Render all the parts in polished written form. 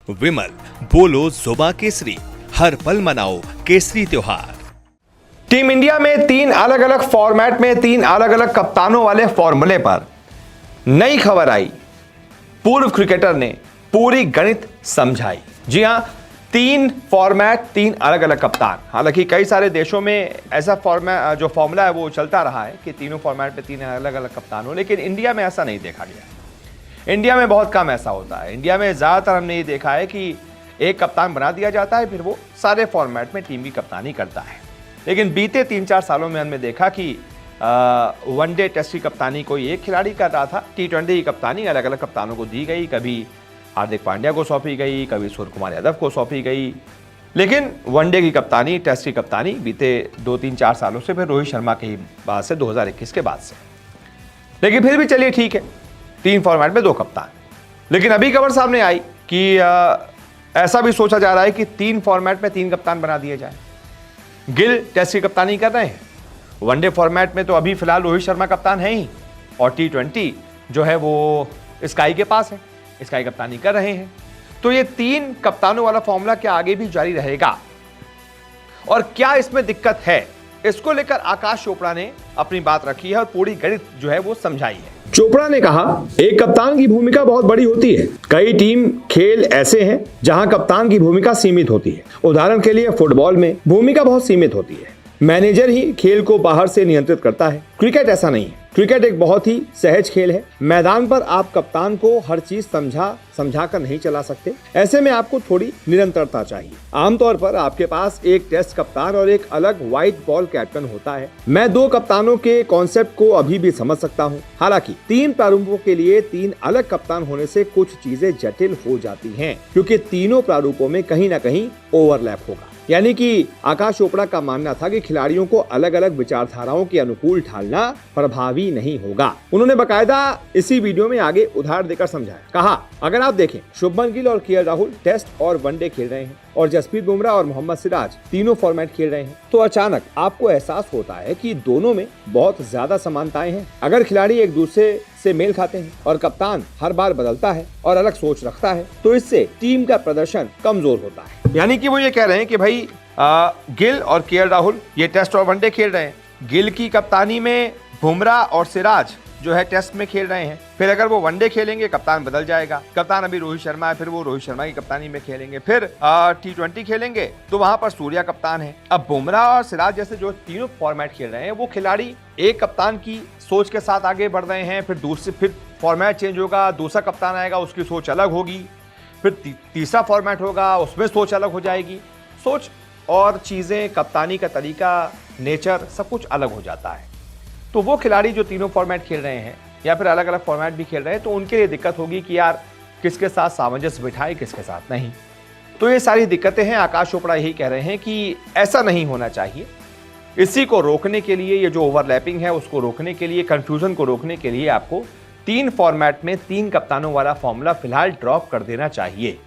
विमल, बोलो जुबा केसरी, हर पल मनाओ केसरी त्योहार। टीम इंडिया में 3 अलग अलग फॉर्मेट में 3 अलग अलग कप्तानों वाले फॉर्मूले पर नई खबर आई। पूर्व क्रिकेटर ने पूरी गणित समझाई। जी हां, 3 फॉर्मेट 3 अलग अलग कप्तान। हालांकि कई सारे देशों में ऐसा फॉर्मेट जो फॉर्मूला है वो चलता रहा है कि तीनों फॉर्मेट में 3 अलग अलग कप्तान हो, लेकिन इंडिया में ऐसा नहीं देखा गया। इंडिया में बहुत कम ऐसा होता है। इंडिया में ज्यादातर हमने ये देखा है कि एक कप्तान बना दिया जाता है, फिर वो सारे फॉर्मेट में टीम की कप्तानी करता है। लेकिन बीते 3-4 सालों में हमने देखा कि वनडे टेस्ट की कप्तानी कोई एक खिलाड़ी कर रहा था, T20 की कप्तानी अलग अलग कप्तानों को दी गई। कभी हार्दिक पांड्या को सौंपी गई, कभी सूर्य कुमार यादव को सौंपी गई। लेकिन वनडे की कप्तानी, टेस्ट की कप्तानी बीते 2-3-4 सालों से, फिर रोहित शर्मा के बाद से 2021 के बाद से। लेकिन फिर भी चलिए ठीक है, 3 फॉर्मेट में 2 कप्तान। लेकिन अभी खबर सामने आई कि ऐसा भी सोचा जा रहा है कि 3 फॉर्मेट में 3 कप्तान बना दिए जाए। गिल टेस्ट की कप्तानी कर रहे हैं, वनडे फॉर्मेट में तो अभी फिलहाल रोहित शर्मा कप्तान है ही, और T20 जो है वो स्काई के पास है, स्काई कप्तानी कर रहे हैं। तो ये 3 कप्तानों वाला फॉर्मूला क्या आगे भी जारी रहेगा और क्या इसमें दिक्कत है, इसको लेकर आकाश चोपड़ा ने अपनी बात रखी है और पूरी गणित जो है वो समझाई है। चोपड़ा ने कहा, एक कप्तान की भूमिका बहुत बड़ी होती है। कई टीम खेल ऐसे हैं जहां कप्तान की भूमिका सीमित होती है। उदाहरण के लिए फुटबॉल में भूमिका बहुत सीमित होती है, मैनेजर ही खेल को बाहर से नियंत्रित करता है। क्रिकेट ऐसा नहीं है। क्रिकेट एक बहुत ही सहज खेल है। मैदान पर आप कप्तान को हर चीज समझा कर नहीं चला सकते। ऐसे में आपको थोड़ी निरंतरता चाहिए। आमतौर पर आपके पास एक टेस्ट कप्तान और एक अलग व्हाइट बॉल कैप्टन होता है। मैं 2 कप्तानों के कॉन्सेप्ट को अभी भी समझ सकता हूँ। हालांकि 3 प्रारूपों के लिए 3 अलग कप्तान होने से कुछ चीजें जटिल हो जाती हैं, क्योंकि तीनों प्रारूपों में कहीं ना कहीं ओवरलैप होगा। यानी कि आकाश चोपड़ा का मानना था कि खिलाड़ियों को अलग अलग विचारधाराओं के अनुकूल ढालना प्रभावी नहीं होगा। उन्होंने बकायदा इसी वीडियो में आगे उदाहरण देकर समझाया। कहा, अगर आप देखें, शुभमन गिल और KL राहुल टेस्ट और वनडे खेल रहे हैं और जसप्रीत बुमराह और मोहम्मद सिराज तीनों फॉर्मेट खेल रहे हैं, तो अचानक आपको एहसास होता है कि दोनों में बहुत ज्यादा समानताएं हैं। अगर खिलाड़ी एक दूसरे से मेल खाते हैं और कप्तान हर बार बदलता है और अलग सोच रखता है, तो इससे टीम का प्रदर्शन कमजोर होता है। यानी कि वो ये कह रहे हैं कि भाई गिल और KL राहुल ये टेस्ट और वनडे खेल रहे हैं। गिल की कप्तानी में बुमराह और सिराज जो है टेस्ट में खेल रहे हैं। फिर अगर वो वनडे खेलेंगे, कप्तान बदल जाएगा। कप्तान अभी रोहित शर्मा है, फिर वो रोहित शर्मा की कप्तानी में खेलेंगे। फिर T20 खेलेंगे तो वहां पर सूर्या कप्तान है। अब बुमराह और सिराज जैसे जो तीनों फॉर्मेट खेल रहे हैं, वो खिलाड़ी एक कप्तान की सोच के साथ आगे बढ़ रहे हैं। फिर फॉर्मेट चेंज होगा, दूसरा कप्तान आएगा, उसकी सोच अलग होगी। फिर तीसरा फॉर्मेट होगा, उसमें सोच अलग हो जाएगी। सोच और चीजें, कप्तानी का तरीका, नेचर, सब कुछ अलग हो जाता है। तो वो खिलाड़ी जो तीनों फॉर्मेट खेल रहे हैं या फिर अलग अलग फॉर्मेट भी खेल रहे हैं, तो उनके लिए दिक्कत होगी कि यार किसके साथ सामंजस्य बिठाए, किसके साथ नहीं। तो ये सारी दिक्कतें हैं। आकाश चोपड़ा यही कह रहे हैं कि ऐसा नहीं होना चाहिए। इसी को रोकने के लिए, ये जो ओवरलैपिंग है उसको रोकने के लिए, कंफ्यूजन को रोकने के लिए आपको 3 फॉर्मेट में 3 कप्तानों वाला फॉर्मूला फिलहाल ड्रॉप कर देना चाहिए।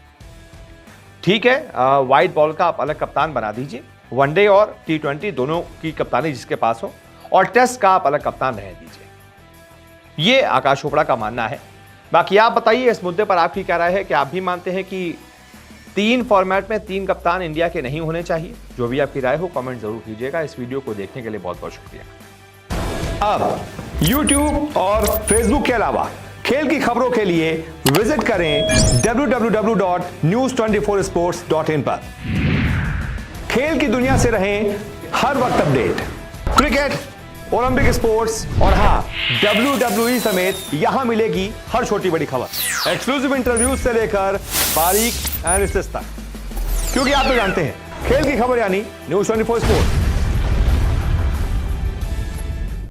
ठीक है, व्हाइट बॉल का आप अलग कप्तान बना दीजिए, वनडे और T20 दोनों की कप्तानी जिसके पास हो, और टेस्ट का आप अलग कप्तान रहने दीजिए। ये आकाश चोपड़ा का मानना है। बाकी आप बताइए इस मुद्दे पर आपकी क्या राय है? कि आप भी मानते हैं कि 3 फॉर्मेट में 3 कप्तान इंडिया के नहीं होने चाहिए? जो भी आपकी राय हो कमेंट जरूर कीजिएगा। इस वीडियो को देखने के लिए बहुत बहुत शुक्रिया। अब YouTube और Facebook के अलावा खेल की खबरों के लिए विजिट करें www.news24sports.in पर। खेल की दुनिया से रहें हर वक्त अपडेट। क्रिकेट, ओलंपिक स्पोर्ट्स और हाँ, WWE समेत यहां मिलेगी हर छोटी बड़ी खबर, एक्सक्लूसिव इंटरव्यूज से लेकर बारीक एनालिसिस तक। क्योंकि आप तो जानते हैं, खेल की खबर यानी News 24 स्पोर्ट्स।